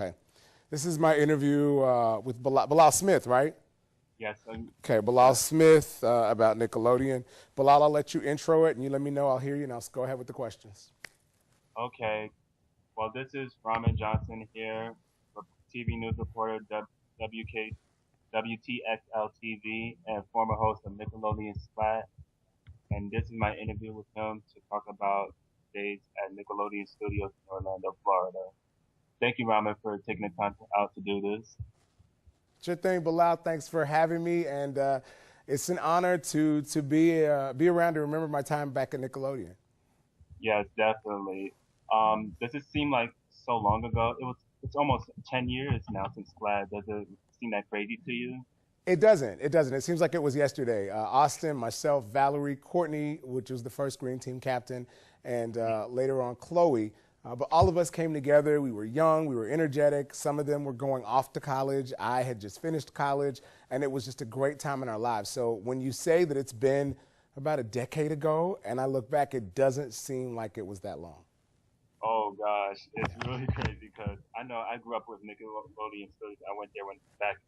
Okay. This is my interview with Bilal Smith, right? Yes. Okay, Bilal Smith about Nickelodeon. Bilal, I'll let you intro it, and you let me know. I'll hear you, and I'll go ahead with the questions. Okay. Well, this is Rahman Johnson here, TV news reporter, WK, WTXL TV, and former host of Nickelodeon Splat. And this is my interview with him to talk about days at Nickelodeon Studios in Orlando, Florida. Thank you, Rahman, for taking the time out to do this. Sure thing, Bilal. Thanks for having me, and it's an honor to be around to remember my time back at Nickelodeon. Yes, definitely. Does it seem like so long ago? It's almost 10 years now since Splat. Does it seem that crazy to you? It doesn't. It doesn't. It seems like it was yesterday. Austin, myself, Valerie, Courtney, which was the first Green Team captain, and later on Chloe. But all of us came together. We were young. We were energetic. Some of them were going off to college. I had just finished college, and it was just a great time in our lives. So when you say that it's been about a decade ago, and I look back, it doesn't seem like it was that long. Oh gosh, it's really crazy because I know I grew up with Nickelodeon Studios. I went there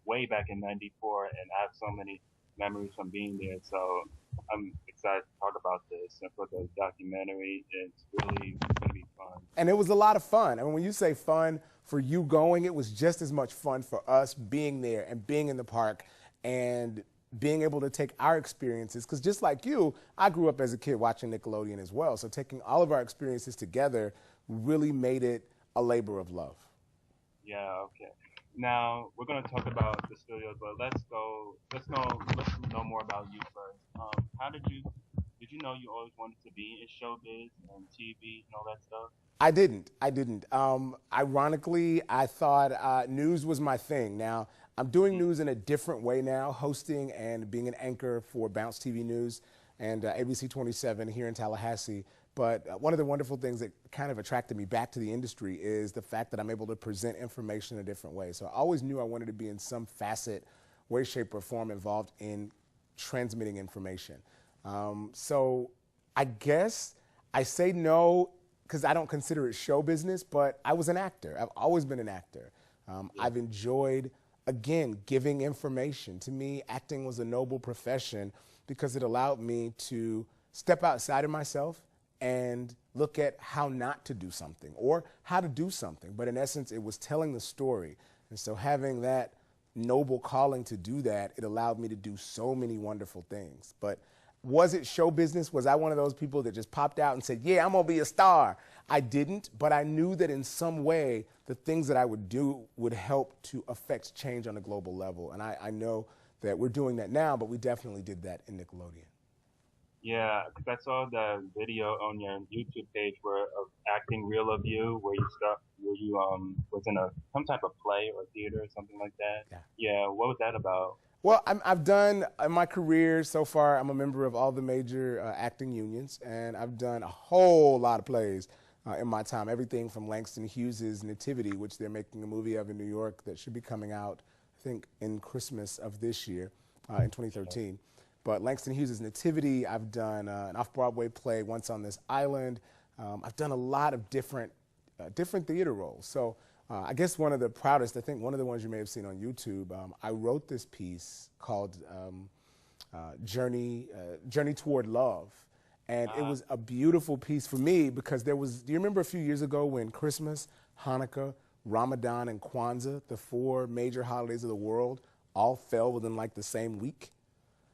way back in '94, and I have so many memories from being there. So I'm excited to talk about this and for the documentary. It's really going to be fun. And it was a lot of fun. I mean, when you say fun for you going, it was just as much fun for us being there and being in the park and being able to take our experiences. Because just like you, I grew up as a kid watching Nickelodeon as well. So taking all of our experiences together really made it a labor of love. Yeah, okay. Now we're gonna talk about the studios, but let's know more about you first. Did you know you always wanted to be in showbiz and TV and all that stuff? I didn't. I didn't. Ironically, I thought news was my thing. Now, I'm doing news in a different way now, hosting and being an anchor for Bounce TV News and ABC 27 here in Tallahassee. But one of the wonderful things that kind of attracted me back to the industry is the fact that I'm able to present information in a different way. So I always knew I wanted to be in some facet, way, shape, or form involved in transmitting information. So I guess I say no because I don't consider it show business, but I was an actor. I've always been an actor. I've enjoyed, again, giving information. To me, acting was a noble profession because it allowed me to step outside of myself and look at how not to do something or how to do something. But in essence, it was telling the story. And so having that noble calling to do that, it allowed me to do so many wonderful things. But was it show business? Was I one of those people that just popped out and said, yeah, I'm gonna be a star? I didn't, but I knew that in some way, the things that I would do would help to affect change on a global level. And I know that we're doing that now, but we definitely did that in Nickelodeon. Yeah, because I saw the video on your YouTube page of acting real of you, where you was in some type of play or theater or something like that. Yeah, what was that about? Well, I've done in my career so far. I'm a member of all the major acting unions, and I've done a whole lot of plays in my time. Everything from Langston Hughes' Nativity, which they're making a movie of in New York that should be coming out, I think, in Christmas of this year, in 2013. But Langston Hughes' Nativity, I've done an off-Broadway play, Once on This Island. I've done a lot of different theater roles. So I guess one of the proudest, I think one of the ones you may have seen on YouTube, I wrote this piece called Journey Toward Love. And it was a beautiful piece for me because do you remember a few years ago when Christmas, Hanukkah, Ramadan, and Kwanzaa, the 4 major holidays of the world, all fell within like the same week?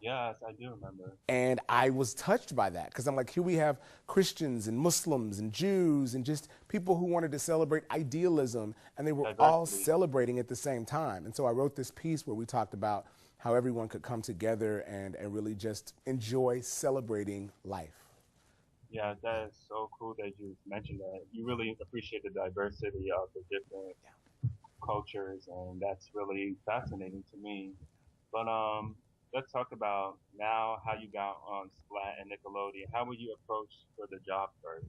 Yes, I do remember. And I was touched by that because I'm like, here we have Christians and Muslims and Jews and just people who wanted to celebrate idealism, and they were all celebrating at the same time. And so I wrote this piece where we talked about how everyone could come together and really just enjoy celebrating life. Yeah, that is so cool that you mentioned that. You really appreciate the diversity of the different cultures, and that's really fascinating to me. But let's talk about now how you got on Splat and Nickelodeon. How were you approached for the job first?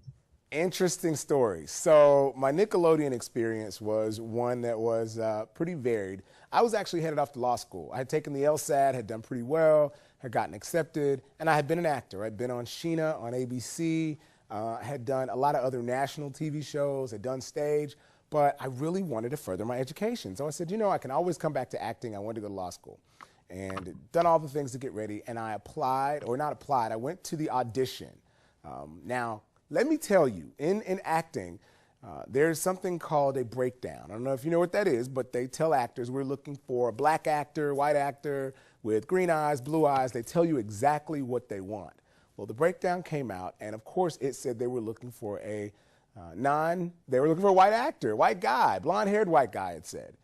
Interesting story. So my Nickelodeon experience was one that was pretty varied. I was actually headed off to law school. I had taken the LSAT, had done pretty well, had gotten accepted, and I had been an actor. I'd been on Sheena on ABC, had done a lot of other national TV shows, had done stage, but I really wanted to further my education. So I said, you know, I can always come back to acting. I wanted to go to law school and done all the things to get ready. And I applied, or not applied, I went to the audition. Now, let me tell you, in acting, there's something called a breakdown. I don't know if you know what that is, but they tell actors we're looking for a black actor, white actor with green eyes, blue eyes. They tell you exactly what they want. Well, the breakdown came out, and of course it said they were looking for a they were looking for a white actor, white guy, blonde-haired white guy, it said.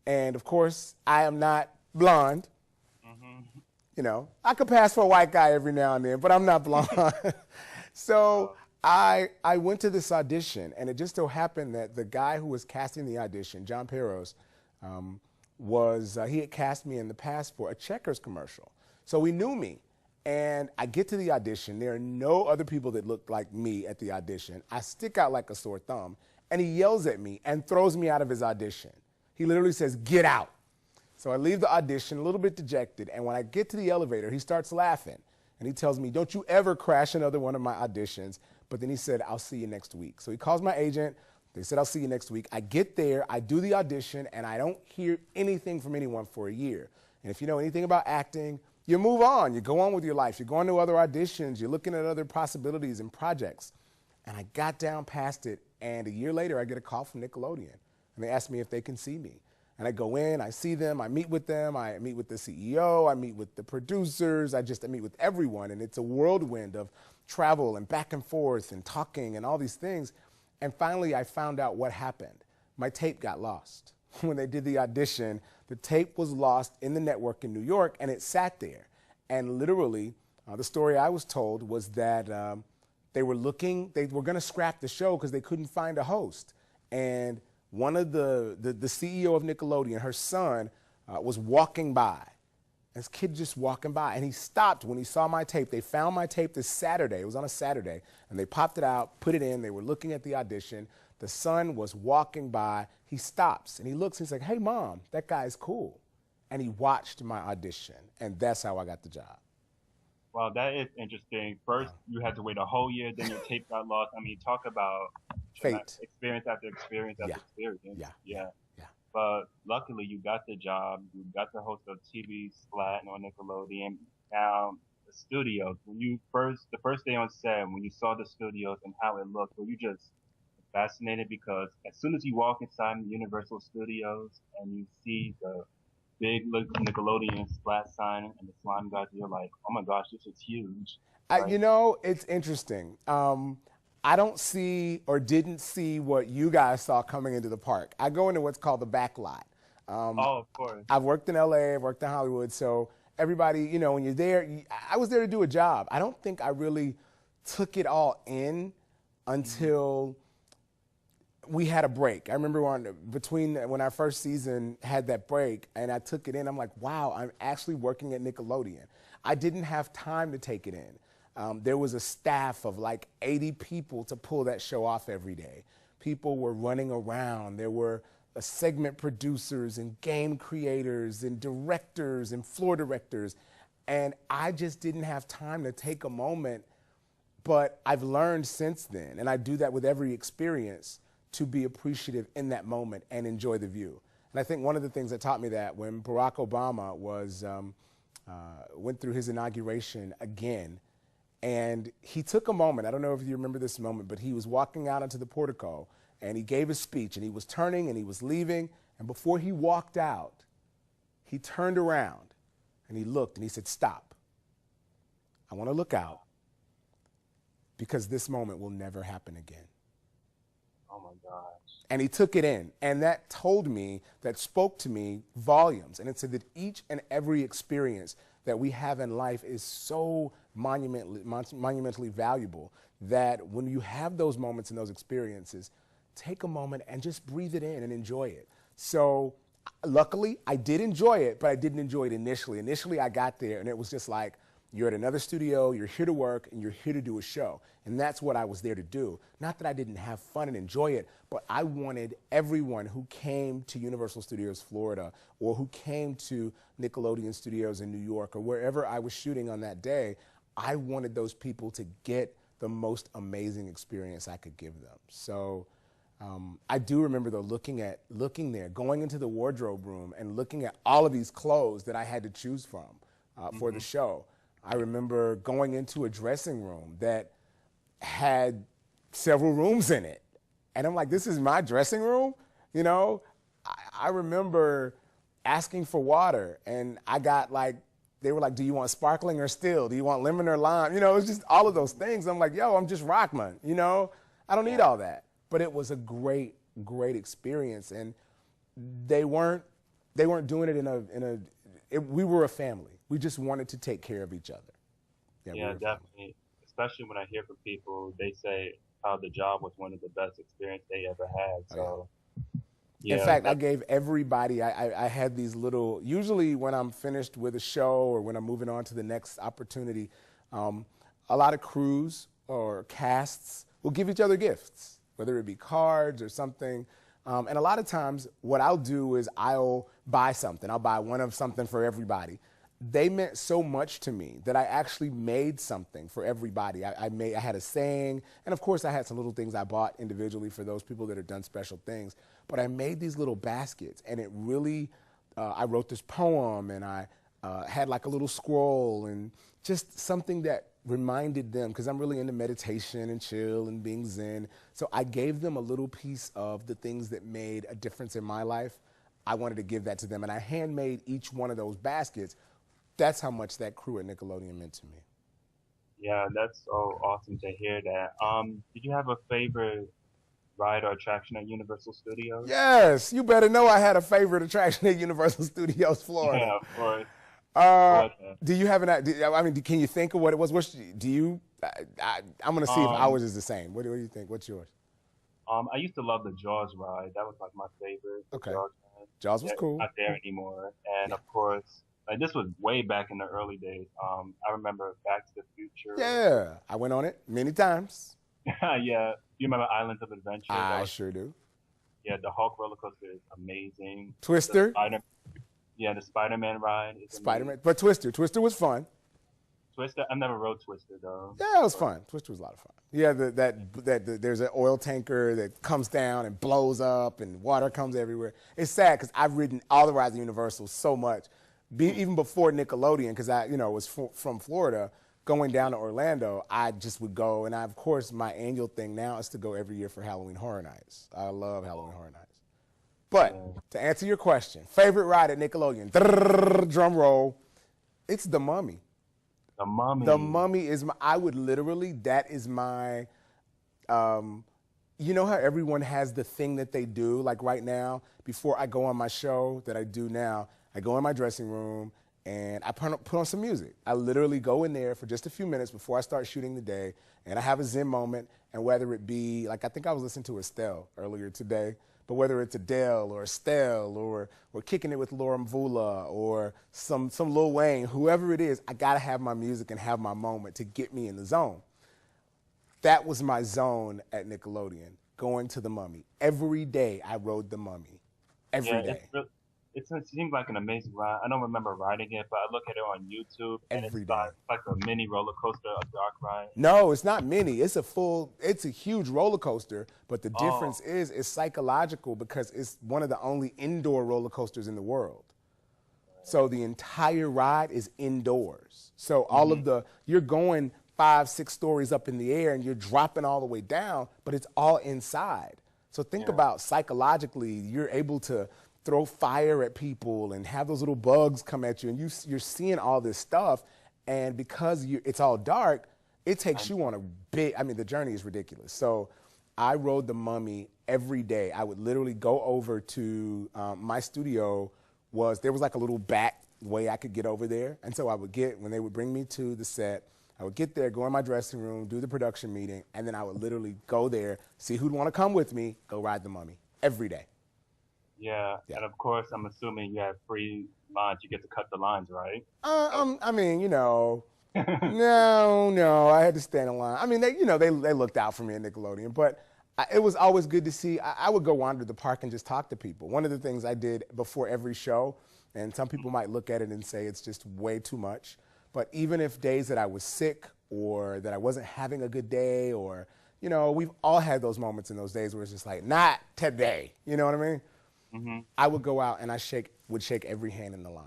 And of course, I am not blonde. You know, I could pass for a white guy every now and then, but I'm not blonde. So I went to this audition, and it just so happened that the guy who was casting the audition, John Peros, he had cast me in the past for a Checkers commercial. So he knew me. And I get to the audition. There are no other people that look like me at the audition. I stick out like a sore thumb, and he yells at me and throws me out of his audition. He literally says, "Get out." So I leave the audition a little bit dejected, and when I get to the elevator, he starts laughing, and he tells me, "Don't you ever crash another one of my auditions." But then he said, "I'll see you next week." So he calls my agent. They said, "I'll see you next week." I get there, I do the audition, and I don't hear anything from anyone for a year. And if you know anything about acting, you move on. You go on with your life. You're going to other auditions. You're looking at other possibilities and projects. And I got down past it, and a year later, I get a call from Nickelodeon, and they ask me if they can see me. And I go in, I see them, I meet with them, I meet with the CEO, I meet with the producers, I meet with everyone, and it's a whirlwind of travel and back and forth and talking and all these things. And finally, I found out what happened. My tape got lost. When they did the audition, the tape was lost in the network in New York, and it sat there. And literally, the story I was told was that they were going to scrap the show because they couldn't find a host. And one of the CEO of Nickelodeon, her son, was walking by. This kid just walking by, and he stopped when he saw my tape. They found my tape this Saturday. It was on a Saturday, and they popped it out, put it in. They were looking at the audition. The son was walking by. He stops, and he looks. He's like, "Hey, Mom, that guy's cool." And he watched my audition, and that's how I got the job. Well, that is interesting. First, you had to wait a whole year, then your tape got lost. I mean, talk about Fate. Experience after experience after experience. Yeah. But luckily, you got the job. You got the host of TV Splat on Nickelodeon. Now, the studios. The first day on set, when you saw the studios and how it looked, were you just fascinated? Because as soon as you walk inside the Universal Studios and you see the big Nickelodeon Splat sign and the slime guys, you're like, "Oh my gosh, this is huge." You know, it's interesting. I don't see or didn't see what you guys saw coming into the park. I go into what's called the back lot. Of course. I've worked in LA, I've worked in Hollywood, so everybody, you know, when you're there, I was there to do a job. I don't think I really took it all in until we had a break. I remember when our first season had that break, and I took it in. I'm like, wow, I'm actually working at Nickelodeon. I didn't have time to take it in. There was a staff of like 80 people to pull that show off every day. People were running around. There were segment producers and game creators and directors and floor directors. And I just didn't have time to take a moment. But I've learned since then, and I do that with every experience, to be appreciative in that moment and enjoy the view. And I think one of the things that taught me that when Barack Obama went through his inauguration again, and he took a moment, I don't know if you remember this moment, but he was walking out onto the portico, and he gave his speech, and he was turning, and he was leaving, and before he walked out, he turned around, and he looked, and he said, "Stop. I want to look out, because this moment will never happen again." Oh my gosh. And he took it in, and that spoke to me volumes. And it said that each and every experience that we have in life is so monumentally valuable that when you have those moments and those experiences, take a moment and just breathe it in and enjoy it. So luckily, I did enjoy it, but I didn't enjoy it initially. Initially, I got there, and it was just like, you're at another studio, you're here to work, and you're here to do a show. And that's what I was there to do. Not that I didn't have fun and enjoy it, but I wanted everyone who came to Universal Studios Florida or who came to Nickelodeon Studios in New York or wherever I was shooting on that day, I wanted those people to get the most amazing experience I could give them. So I do remember though looking there, going into the wardrobe room and looking at all of these clothes that I had to choose from for the show. I remember going into a dressing room that had several rooms in it. And I'm like, this is my dressing room? You know, I remember asking for water and I got like, they were like, do you want sparkling or still? Do you want lemon or lime? You know, it's just all of those things. I'm like, yo, I'm just Rahman, you know? I don't need all that. But it was a great, great experience. And they weren't doing it we were a family. We just wanted to take care of each other. Yeah, definitely. Especially when I hear from people, they say how the job was one of the best experience they ever had. So, in fact, I gave everybody, I had these little, usually when I'm finished with a show or when I'm moving on to the next opportunity, a lot of crews or casts will give each other gifts, whether it be cards or something. And a lot of times what I'll do is I'll buy something. I'll buy one of something for everybody. They meant so much to me that I actually made something for everybody. I had a saying, and of course I had some little things I bought individually for those people that had done special things. But I made these little baskets, and it really, I wrote this poem, and I had like a little scroll, and just something that reminded them, because I'm really into meditation and chill and being zen. So I gave them a little piece of the things that made a difference in my life. I wanted to give that to them, and I handmade each one of those baskets. That's how much that crew at Nickelodeon meant to me. Yeah, that's so awesome to hear that. Did you have a favorite ride or attraction at Universal Studios? Yes, you better know I had a favorite attraction at Universal Studios, Florida. Yeah, of course. Do you have an idea? I mean, can you think of what it was? I'm going to see if ours is the same. What do you think? What's yours? I used to love the Jaws ride. That was like my favorite. Okay. Jaws was cool. Not there anymore. And of course, like this was way back in the early days. I remember Back to the Future. Yeah, I went on it many times. Yeah. You remember Islands of Adventure? I sure do. Yeah, the Hulk roller coaster is amazing. Twister. The Spider-Man ride is Spider-Man, but Twister was fun. Twister, I never rode Twister though. Yeah, it was fun. Twister was a lot of fun. Yeah, there's an oil tanker that comes down and blows up, and water comes everywhere. It's sad because I've ridden all the rides at Universal so much, even before Nickelodeon, because I was from Florida. Going down to Orlando, I just would go, and of course my annual thing now is to go every year for Halloween Horror Nights. I love Halloween Horror Nights. But to answer your question, favorite ride at Nickelodeon, drum roll, it's The Mummy. The Mummy. The Mummy is that is my, you know how everyone has the thing that they do? Like right now, before I go on my show that I do now, I go in my dressing room and I put on some music. I literally go in there for just a few minutes before I start shooting the day, and I have a zen moment, and whether it be, like I think I was listening to Estelle earlier today, but whether it's Adele or Estelle or we're kicking it with Laura Mvula or some Lil Wayne, whoever it is, I gotta have my music and have my moment to get me in the zone. That was my zone at Nickelodeon, going to The Mummy. Every day I rode The Mummy. Every day. It seems like an amazing ride. I don't remember riding it, but I look at it on YouTube, and Every it's day. like a mini roller coaster, a dark ride. No, it's not mini. It's a huge roller coaster, but the difference is it's psychological because it's one of the only indoor roller coasters in the world. So the entire ride is indoors. So all of you're going 5-6 stories up in the air and you're dropping all the way down, but it's all inside. So think about psychologically, you're able to throw fire at people and have those little bugs come at you, and you're seeing all this stuff, and because it's all dark, it takes you on the journey is ridiculous. So I rode The Mummy every day. I would literally go over to my studio there was like a little back way I could get over there, and so when they would bring me to the set, I would get there, go in my dressing room, do the production meeting, and then I would literally go there, see who'd want to come with me, go ride The Mummy every day. Yeah, and of course, I'm assuming you have free lines. You get to cut the lines, right? I mean, no, I had to stand in line. I mean, they looked out for me at Nickelodeon, but it was always good to see. I would go wander the park and just talk to people. One of the things I did before every show, and some people might look at it and say it's just way too much, but even if days that I was sick or that I wasn't having a good day or you know, we've all had those moments in those days where it's just like, not today. You know what I mean? Mm-hmm. I would go out and would shake every hand in the line.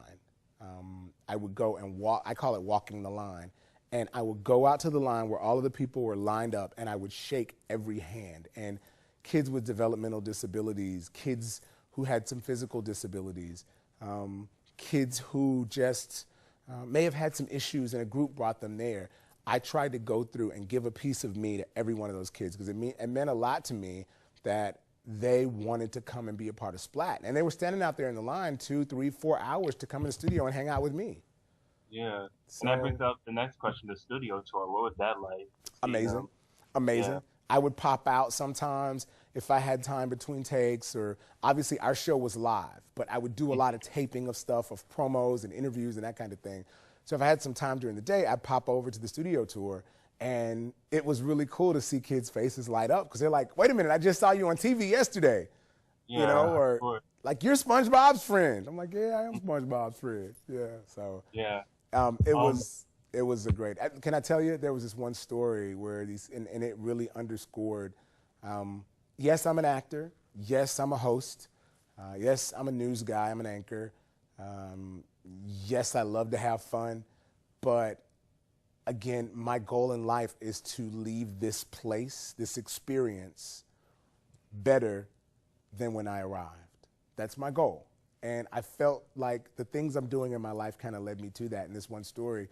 I would go and walk, I call it walking the line. And I would go out to the line where all of the people were lined up and I would shake every hand. And kids with developmental disabilities, kids who had some physical disabilities, kids who just may have had some issues and a group brought them there. I tried to go through and give a piece of me to every one of those kids because it meant a lot to me that they wanted to come and be a part of Splat. And they were standing out there in the line 2, 3, 4 hours to come in the studio and hang out with me. Yeah. So, And that brings up the next question, the studio tour. What was that like? amazing. Amazing. Yeah. I would pop out sometimes if I had time between takes, or obviously our show was live, but I would do a lot of taping of stuff, of promos and interviews and that kind of thing. So if I had some time during the day, I'd pop over to the studio tour. And it was really cool to see kids' faces light up because they're like, wait a minute, I just saw you on TV yesterday. Yeah, you know, or of course. like, you're SpongeBob's friend. I'm like, yeah, I am SpongeBob's friend. Yeah, so Yeah. it was a great. Can I tell you? There was this one story where and it really underscored. Yes, I'm an actor. Yes, I'm a host. Yes, I'm a news guy. I'm an anchor. Yes, I love to have fun, but again, my goal in life is to leave this place, this experience, better than when I arrived. That's my goal. And I felt like the things I'm doing in my life kind of led me to that. In this one story,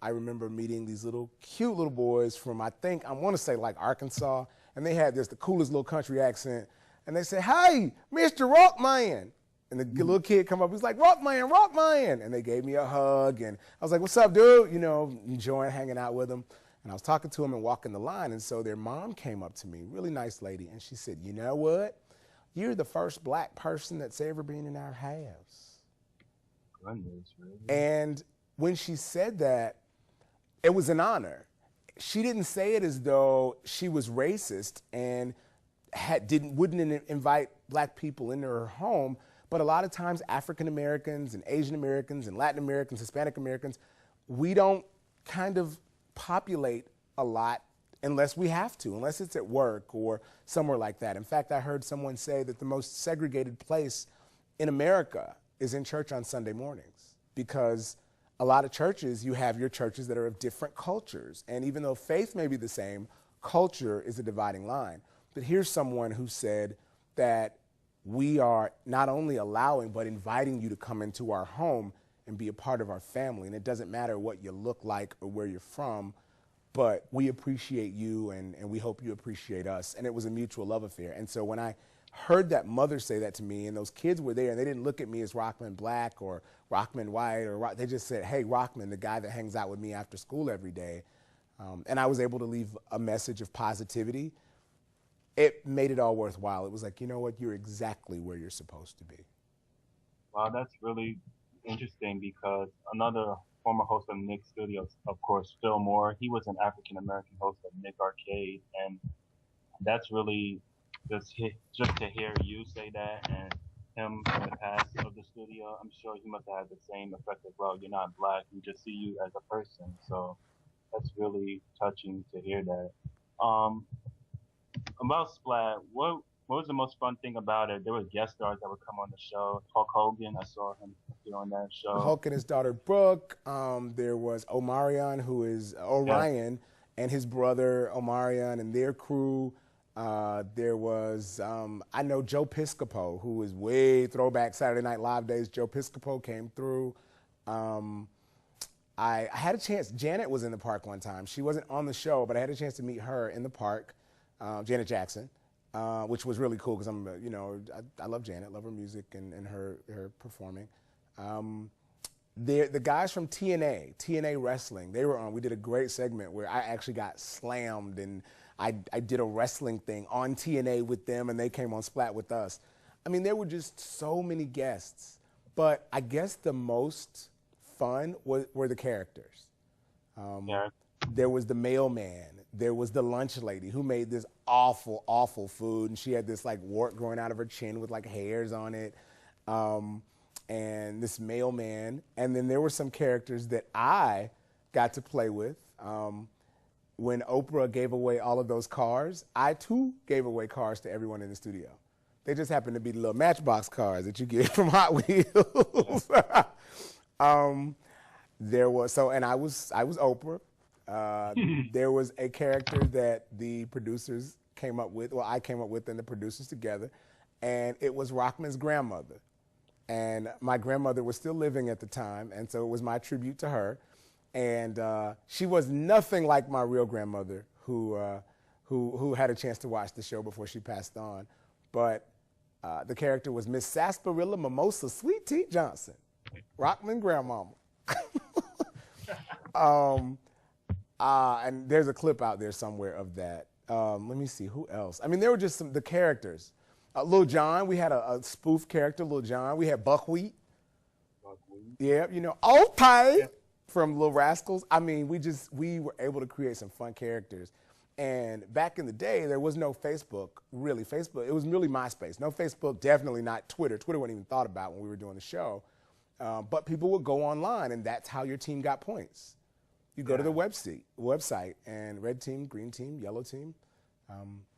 I remember meeting these cute little boys from, I want to say like Arkansas, and they had the coolest little country accent. And they said, hey, Mr. Rockman. And the little kid come up, he's like, Rockman, Rockman. And they gave me a hug. And I was like, what's up, dude? You know, enjoying hanging out with them. And I was talking to them and walking the line. And so their mom came up to me, really nice lady. And she said, you know what? You're the first black person that's ever been in our house. Goodness, really? And when she said that, it was an honor. She didn't say it as though she was racist and wouldn't invite black people into her home. But a lot of times, African Americans and Asian Americans and Latin Americans, Hispanic Americans, we don't kind of populate a lot unless we have to, unless it's at work or somewhere like that. In fact, I heard someone say that the most segregated place in America is in church on Sunday mornings, because a lot of churches, you have your churches that are of different cultures. And even though faith may be the same, culture is a dividing line. But here's someone who said that we are not only allowing, but inviting you to come into our home and be a part of our family. And it doesn't matter what you look like or where you're from, but we appreciate you and we hope you appreciate us. And it was a mutual love affair. And so when I heard that mother say that to me, and those kids were there, and they didn't look at me as Rockman Black or Rockman White, they just said, hey, Rockman, the guy that hangs out with me after school every day. And I was able to leave a message of positivity. It made it all worthwhile. It was like, you know what, you're exactly where you're supposed to be. Wow, that's really interesting, because another former host of Nick Studios, of course, Phil Moore, he was an African-American host of Nick Arcade. And that's really just to hear you say that, and him from the past of the studio, I'm sure he must have had the same effect as well. You're not black, we just see you as a person. So that's really touching to hear that. About Splat, what was the most fun thing about it? There were guest stars that would come on the show. Hulk Hogan, I saw him on that show. Hulk and his daughter Brooke. There was Omarion, who is Orion, and his brother Omarion and their crew. There was, I know Joe Piscopo, who is way throwback Saturday Night Live days. Joe Piscopo came through. I had a chance, Janet was in the park one time. She wasn't on the show, but I had a chance to meet her in the park, Janet Jackson, which was really cool because I love Janet, love her music and her performing. The guys from TNA Wrestling, they were on. We did a great segment where I actually got slammed, and I did a wrestling thing on TNA with them, and they came on Splat with us. I mean, there were just so many guests, but I guess the most fun were the characters. There was the mailman. There was the lunch lady who made this awful, awful food, and she had this like wart growing out of her chin with like hairs on it. And this mailman. And then there were some characters that I got to play with. when Oprah gave away all of those cars, I too gave away cars to everyone in the studio. They just happened to be the little Matchbox cars that you get from Hot Wheels. There was and I was Oprah. There was a character that the producers came up with, I came up with and the producers together, and it was Rahman's grandmother. And my grandmother was still living at the time, and so it was my tribute to her. And she was nothing like my real grandmother, who had a chance to watch the show before she passed on. But the character was Miss Sarsaparilla Mimosa Sweet Tea Johnson, Rahman grandmama. And there's a clip out there somewhere of that. Let me see, who else? I mean, there were just the characters. Lil Jon, we had a spoof character, Lil Jon. We had Buckwheat. Yeah, okay, from Little Rascals. I mean, we were able to create some fun characters. And back in the day, there was no Facebook, really. Facebook, it was really MySpace. No Facebook, definitely not Twitter. Twitter wasn't even thought about when we were doing the show. But people would go online, and that's how your team got points. You go to the website, and red team, green team, yellow team,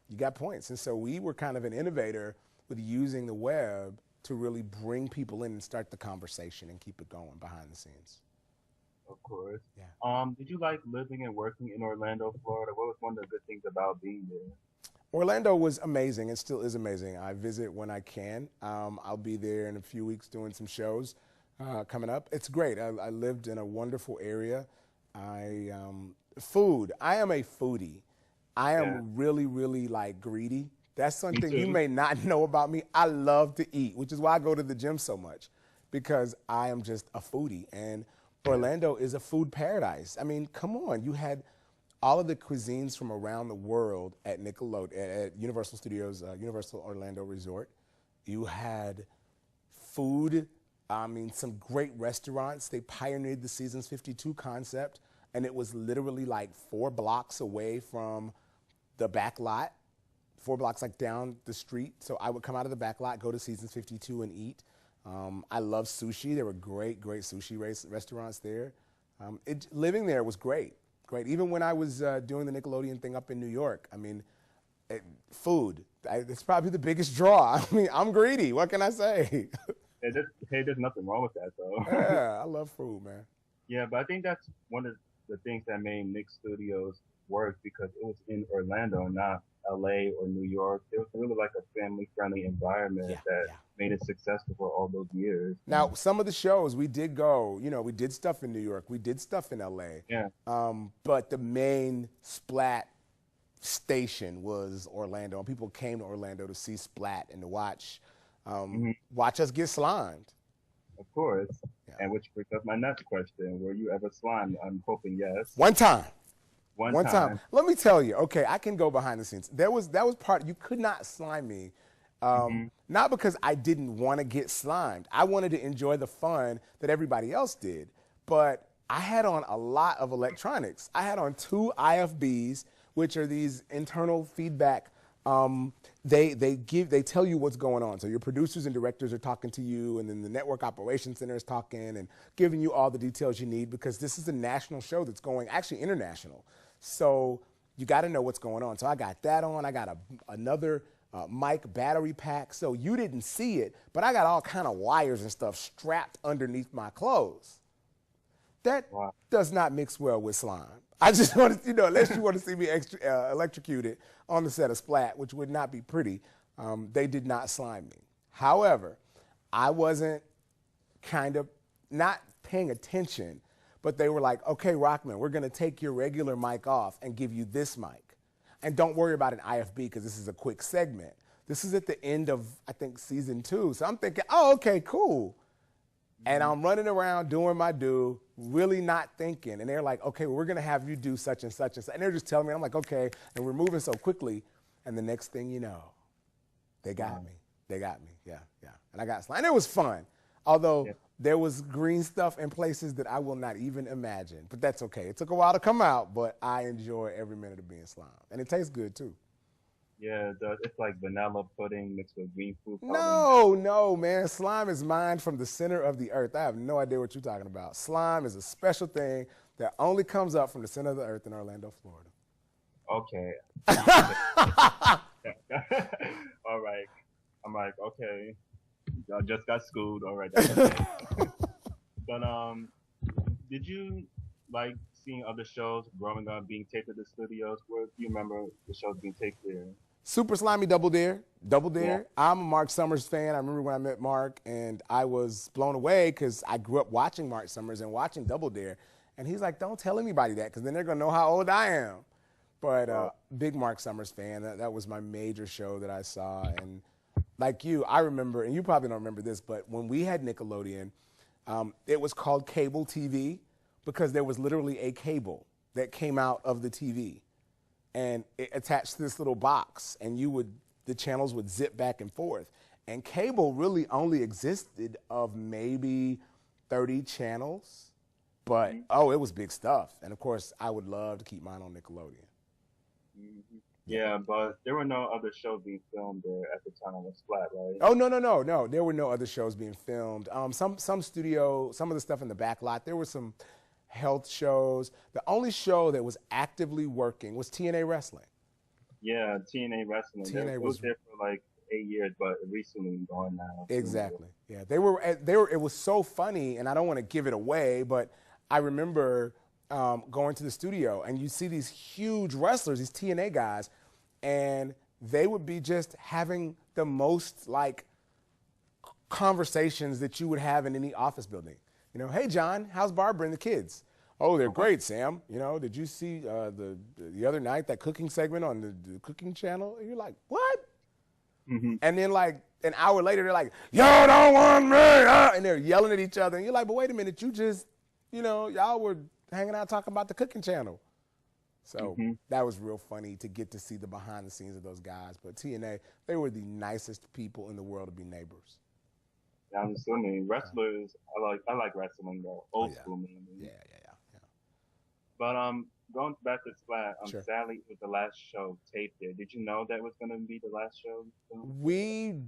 you got points. And so we were kind of an innovator with using the web to really bring people in and start the conversation and keep it going behind the scenes. Of course. Yeah. Did you like living and working in Orlando, Florida? What was one of the good things about being there? Orlando was amazing and still is amazing. I visit when I can. I'll be there in a few weeks doing some shows coming up. It's great. I lived in a wonderful area. Food. I am a foodie. I am really, really greedy. That's something you may not know about me. I love to eat, which is why I go to the gym so much, because I am just a foodie. And Orlando is a food paradise. I mean, come on. You had all of the cuisines from around the world at Nickelodeon, at Universal Studios, Universal Orlando Resort. You had food. I mean, some great restaurants. They pioneered the Seasons 52 concept, and it was literally 4 blocks away from the back lot, 4 blocks down the street. So I would come out of the back lot, go to Seasons 52 and eat. I love sushi. There were great sushi restaurants there. Living there was great. Even when I was doing the Nickelodeon thing up in New York, I mean, food, it's probably the biggest draw. I mean, I'm greedy. What can I say? There's nothing wrong with that, though. Yeah, I love food, man. Yeah, but I think that's one of the things that made Nick Studios work, because it was in Orlando, not LA or New York. It was really a family-friendly environment that made it successful for all those years. Now, some of the shows we did go, we did stuff in New York, we did stuff in LA. Yeah. But the main Splat station was Orlando, and people came to Orlando to see Splat and to watch us get slimed. Of course. Yeah. And which brings up my next question. Were you ever slimed? I'm hoping yes. One time. One time. Let me tell you, okay, I can go behind the scenes. That was part, you could not slime me. Not because I didn't want to get slimed. I wanted to enjoy the fun that everybody else did. But I had on a lot of electronics. I had on 2 IFBs, which are these internal feedback. They tell you what's going on. So your producers and directors are talking to you, and then the network operations center is talking and giving you all the details you need, because this is a national show that's going actually international. So you got to know what's going on. So I got that on. I got another mic battery pack. So you didn't see it, but I got all kind of wires and stuff strapped underneath my clothes. That does not mix well with slime. I just want to, unless you want to see me electrocuted on the set of Splat, which would not be pretty, they did not slime me. However, I wasn't kind of not paying attention, but they were like, okay, Rahman, we're going to take your regular mic off and give you this mic. And don't worry about an IFB, because this is a quick segment. This is at the end of, I think, season 2. So I'm thinking, oh, okay, cool. And I'm running around doing my due, really not thinking. And they're like, okay, well, we're going to have you do such and such and such. And they're just telling me, I'm like, okay. And we're moving so quickly. And the next thing you know, they got me. They got me. Yeah. And I got slimed. And it was fun. Although there was green stuff in places that I will not even imagine. But that's okay. It took a while to come out, but I enjoy every minute of being slimed. And it tastes good, too. Yeah, it does. It's like vanilla pudding mixed with green food powder. No, man. Slime is mined from the center of the earth. I have no idea what you're talking about. Slime is a special thing that only comes up from the center of the earth in Orlando, Florida. Okay. Okay. All right. I'm like, okay, I just got schooled. All right, that's okay. But did you like seeing other shows growing up being taped at the studios? Where do you remember the shows being taped there? Super Slimy Double Dare. Double Yeah. Dare. I'm a Mark Summers fan. I remember when I met Mark, and I was blown away because I grew up watching Mark Summers and watching Double Dare. And he's like, don't tell anybody that because then they're going to know how old I am. But Well, big Mark Summers fan. That was my major show that I saw. And like you, I remember, and you probably don't remember this, but when we had Nickelodeon, it was called cable TV because there was literally a cable that came out of the TV and it attached to this little box, and the channels would zip back and forth. And cable really only existed of maybe 30 channels, but oh, it was big stuff. And of course, I would love to keep mine on Nickelodeon. yeah, but there were no other shows being filmed there at the time of Splat, right? Oh no! There were no other shows being filmed. Some studio, some of the stuff in the back lot. There were some health shows. The only show that was actively working was TNA Wrestling. Yeah, TNA Wrestling. TNA It was was there for like 8 years, but recently gone now. exactly. Yeah, they were. It was so funny, and I don't want to give it away, but I remember going to the studio, and you see these huge wrestlers, these TNA guys, and they would be just having the most like conversations that you would have in any office building. You know, hey John, how's Barbara and the kids? Oh, they're great, Sam. You know, did you see the other night that cooking segment on the cooking channel? And you're like, what? Mm-hmm. And then like an hour later, they're like, y'all don't want me, and they're yelling at each other. And you're like, but wait a minute, you just, y'all were hanging out talking about the cooking channel. So that was real funny to get to see the behind the scenes of those guys. But TNA, they were the nicest people in the world to be neighbors. Yeah, I'm assuming wrestlers. I like wrestling though, old school man. Yeah. But going back to Splat, Sure. sadly it was the last show taped there. Did you know that was gonna be the last show? We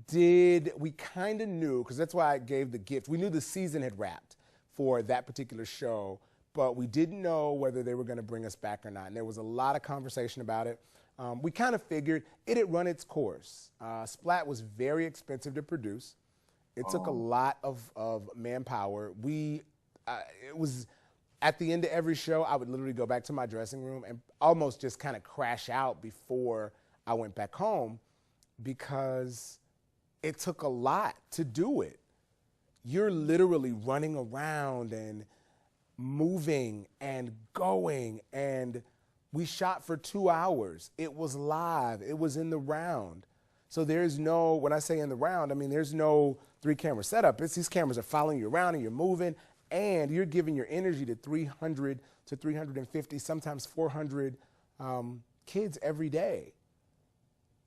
kind of knew, because that's why I gave the gift. We knew the season had wrapped for that particular show, but we didn't know whether they were going to bring us back or not. And there was a lot of conversation about it. We kind of figured it had run its course. Splat was very expensive to produce. It took a lot of manpower. It was at the end of every show, I would literally go back to my dressing room and almost just kind of crash out before I went back home because it took a lot to do it. You're literally running around and moving and going, and we shot for 2 hours. It was live. It was in the round. So there's no, when I say in the round, I mean there's no 3-camera setup. These cameras are following you around and you're moving, and you're giving your energy to 300 to 350, sometimes 400 kids every day.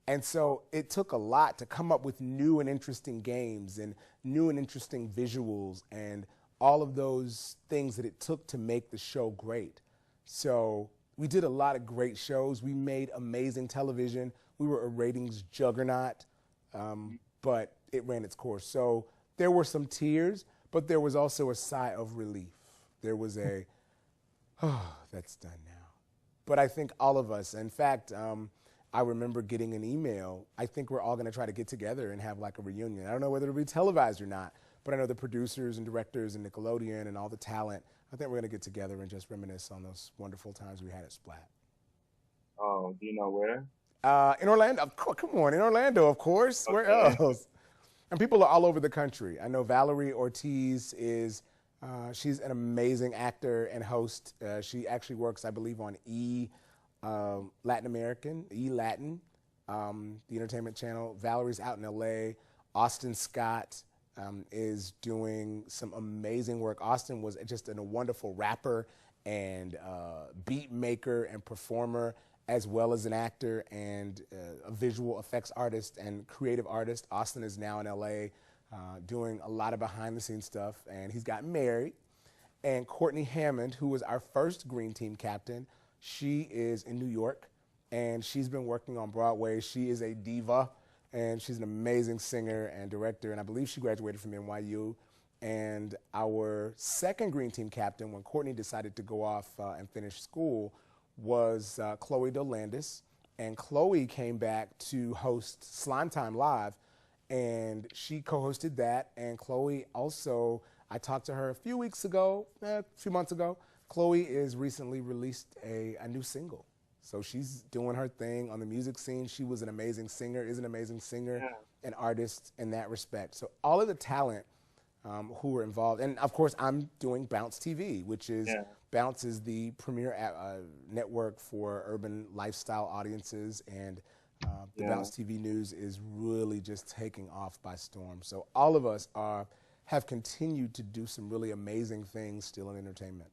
And so it took a lot to come up with new and interesting games and new and interesting visuals and all of those things that it took to make the show great. So we did a lot of great shows. We made amazing television. We were a ratings juggernaut, but it ran its course. So there were some tears, but there was also a sigh of relief. There was a, oh, that's done now. But I think all of us, in fact, I remember getting an email. I think we're all going to try to get together and have like a reunion. I don't know whether it'll be televised or not, but I know the producers and directors and Nickelodeon and all the talent, I think we're going to get together and just reminisce on those wonderful times we had at Splat. Oh, do you know where? In Orlando, come on, in Orlando, of course. Okay. Where else? And people are all over the country. I know Valerie Ortiz is, she's an amazing actor and host. She actually works, I believe, on Latin American, Latin, the entertainment channel. Valerie's out in LA. Austin Scott is doing some amazing work. Austin was just a wonderful rapper and beat maker and performer, as well as an actor and a visual effects artist and creative artist. Austin is now in LA doing a lot of behind the scenes stuff, and he's got married. And Courtney Hammond, who was our first Green Team captain, she is in New York, and she's been working on Broadway. She is a diva, and she's an amazing singer and director, and I believe she graduated from NYU. And our second Green Team captain, when Courtney decided to go off and finish school, was Chloe Dolandis, and Chloe came back to host Slime Time Live, and she co-hosted that. And Chloe also, I talked to her a few months ago. Chloe is recently released a new single. So she's doing her thing on the music scene. She was an amazing singer, is an amazing singer and artist in that respect. So all of the talent who were involved, and of course I'm doing Bounce TV, which is, Bounce is the premier network for urban lifestyle audiences, and the Bounce TV news is really just taking off by storm. So all of us have continued to do some really amazing things still in entertainment.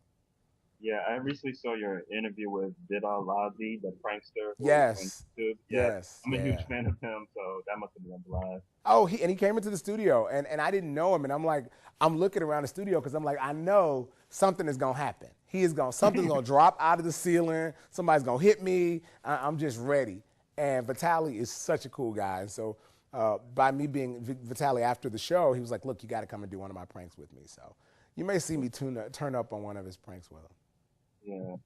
Yeah, I recently saw your interview with Vidal Lazi, the prankster. Yes. On YouTube. Yes. I'm a huge fan of him, so that must have been a blast. Oh, he came into the studio, and I didn't know him, and I'm looking around the studio because I'm like, I know something is gonna happen. Something's gonna drop out of the ceiling. Somebody's gonna hit me. I'm just ready. And Vitaly is such a cool guy, and so by me being Vitaly after the show, he was like, look, you got to come and do one of my pranks with me. So you may see me turn up on one of his pranks with him.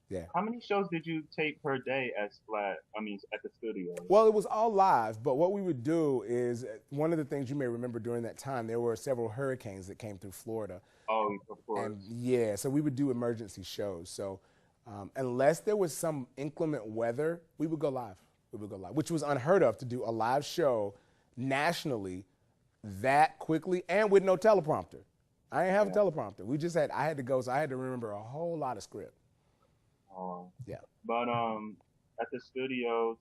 Yeah. How many shows did you tape per day at Splat? At the studio? Well, it was all live, but what we would do is, one of the things you may remember during that time, there were several hurricanes that came through Florida. Oh, of course. And so we would do emergency shows. So unless there was some inclement weather, we would go live. Which was unheard of, to do a live show nationally that quickly and with no teleprompter. I didn't have a teleprompter. I had to go, so I had to remember a whole lot of script. But at the studios,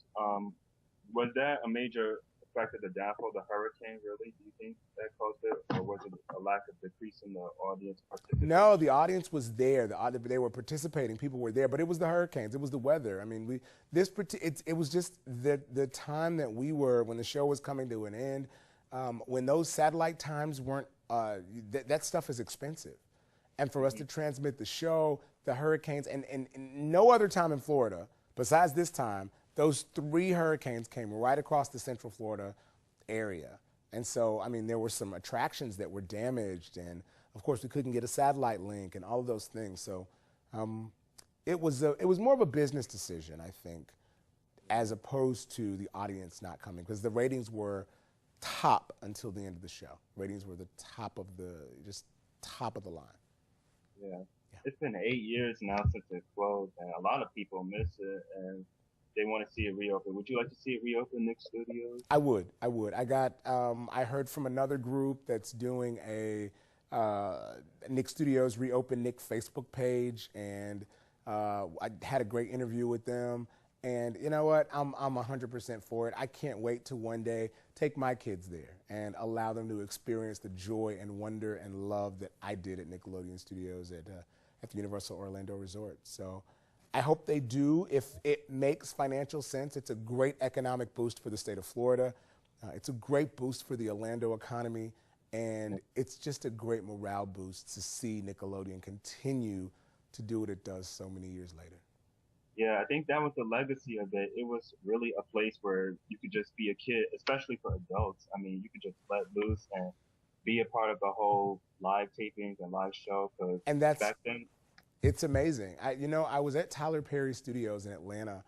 was that a major effect of the downfall, the hurricane, really? Do you think that caused it, or was it a lack of decrease in the audience participation? No, the audience was there. They were participating. People were there, but it was the hurricanes. It was the weather. I mean, it was just the time that when the show was coming to an end, when those satellite times weren't. That stuff is expensive. And for us to transmit the show, the hurricanes, and no other time in Florida, besides this time, those 3 hurricanes came right across the Central Florida area. And so, there were some attractions that were damaged, and of course we couldn't get a satellite link and all of those things. So it was more of a business decision, I think, as opposed to the audience not coming, because the ratings were top until the end of the show. Ratings were the top of the line. Yeah. It's been 8 years now since it closed, and a lot of people miss it, and they want to see it reopen. Would you like to see it reopen, Nick Studios? I would. I heard from another group that's doing a Nick Studios Reopen Nick Facebook page, and I had a great interview with them. And you know what? I'm 100% for it. I can't wait to one day take my kids there and allow them to experience the joy and wonder and love that I did at Nickelodeon Studios at the Universal Orlando Resort. So I hope they do. If it makes financial sense, it's a great economic boost for the state of Florida. It's a great boost for the Orlando economy. And it's just a great morale boost to see Nickelodeon continue to do what it does so many years later. Yeah, I think that was the legacy of it. It was really a place where you could just be a kid, especially for adults. You could just let loose and be a part of the whole live tapings and live show. And that's back then, it's amazing. I was at Tyler Perry Studios in Atlanta,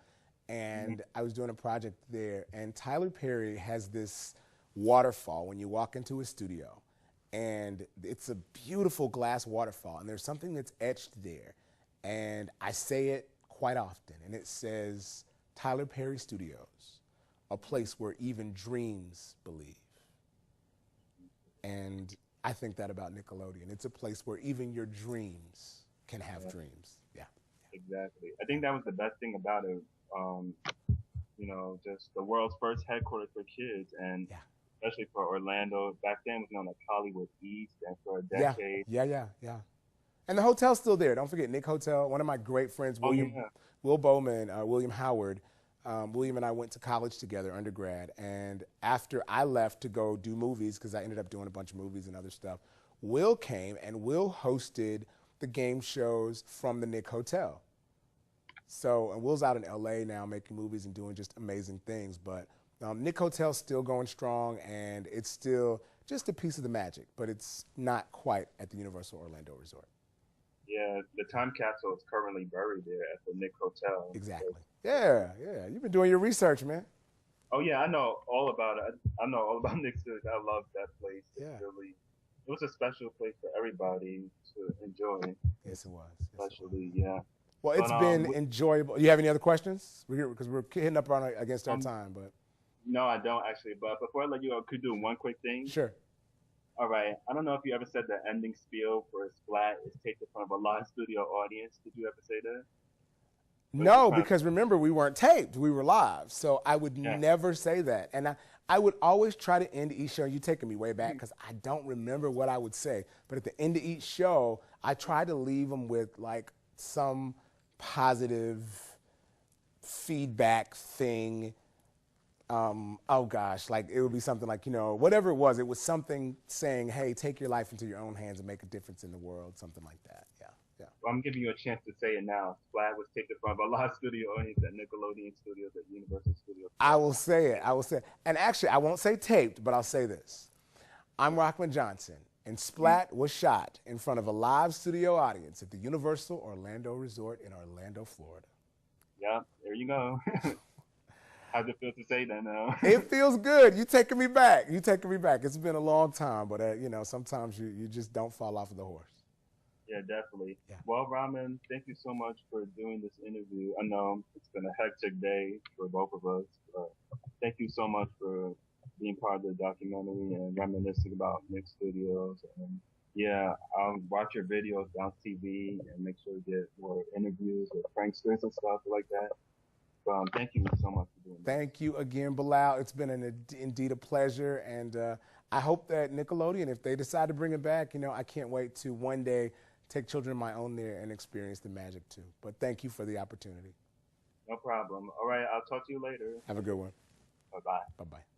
and I was doing a project there. And Tyler Perry has this waterfall when you walk into his studio, and it's a beautiful glass waterfall. And there's something that's etched there, and I say it quite often, and it says, Tyler Perry Studios, a place where even dreams believe. And I think that about Nickelodeon. It's a place where even your dreams can have dreams. Yeah. Exactly. I think that was the best thing about it. Just the world's first headquarters for kids, and especially for Orlando. Back then it was known as Hollywood East, and for a decade. Yeah. And the hotel's still there. Don't forget Nick Hotel. One of my great friends, Will Bowman, William Howard, William and I went to college together, undergrad. And after I left to go do movies, because I ended up doing a bunch of movies and other stuff, Will came, and Will hosted the game shows from the Nick Hotel. So, and Will's out in LA now making movies and doing just amazing things. But Nick Hotel's still going strong, and it's still just a piece of the magic, but it's not quite at the Universal Orlando Resort. Yeah, the time capsule is currently buried there at the Nick Hotel. Exactly. Yeah, yeah. You've been doing your research, man. Oh yeah, I know all about it. I know all about Nick Studios. I love that place. Yeah. It was a special place for everybody to enjoy, Yes, it was. Yes, it was. especially yeah. Well, it's But been enjoyable. You have any other questions? We're here because we're hitting up on against our um, time, but no, I don't actually. But before I let you go, could you do one quick thing? sure. All right. I don't know if you ever said the ending spiel for Splat is taped in front of a live studio audience. Did you ever say that? No, because remember, we weren't taped. We were live. So I would Yeah. never say that. And I would always try to end each show. You're taking me way back because I don't remember what I would say. But at the end of each show, I try to leave them with like some positive feedback thing. Oh gosh, like it would be something like, whatever it was something saying, hey, take your life into your own hands and make a difference in the world, something like that. Yeah, yeah. Well, I'm giving you a chance to say it now. Splat was taped in front of a live studio audience at Nickelodeon Studios at Universal Studios. I will say it. I will say it. And actually, I won't say taped, but I'll say this. I'm Rahman Johnson, and Splat was shot in front of a live studio audience at the Universal Orlando Resort in Orlando, Florida. Yeah, there you go. How'd it feel to say that now? It feels good. You taking me back. You taking me back. It's been a long time, but sometimes you just don't fall off of the horse. Yeah, definitely. Yeah. Well, Ramen, thank you so much for doing this interview. I know it's been a hectic day for both of us, but thank you so much for being part of the documentary and reminiscing about Nick Studios. And yeah, I'll watch your videos on TV and make sure to get more interviews with pranksters and stuff like that. Thank you so much for doing that. Thank you again, Bilal. It's been indeed a pleasure, and I hope that Nickelodeon, if they decide to bring it back, I can't wait to one day take children of my own there and experience the magic too. But thank you for the opportunity. No problem. All right, I'll talk to you later. Have a good one. Bye-bye. Bye-bye.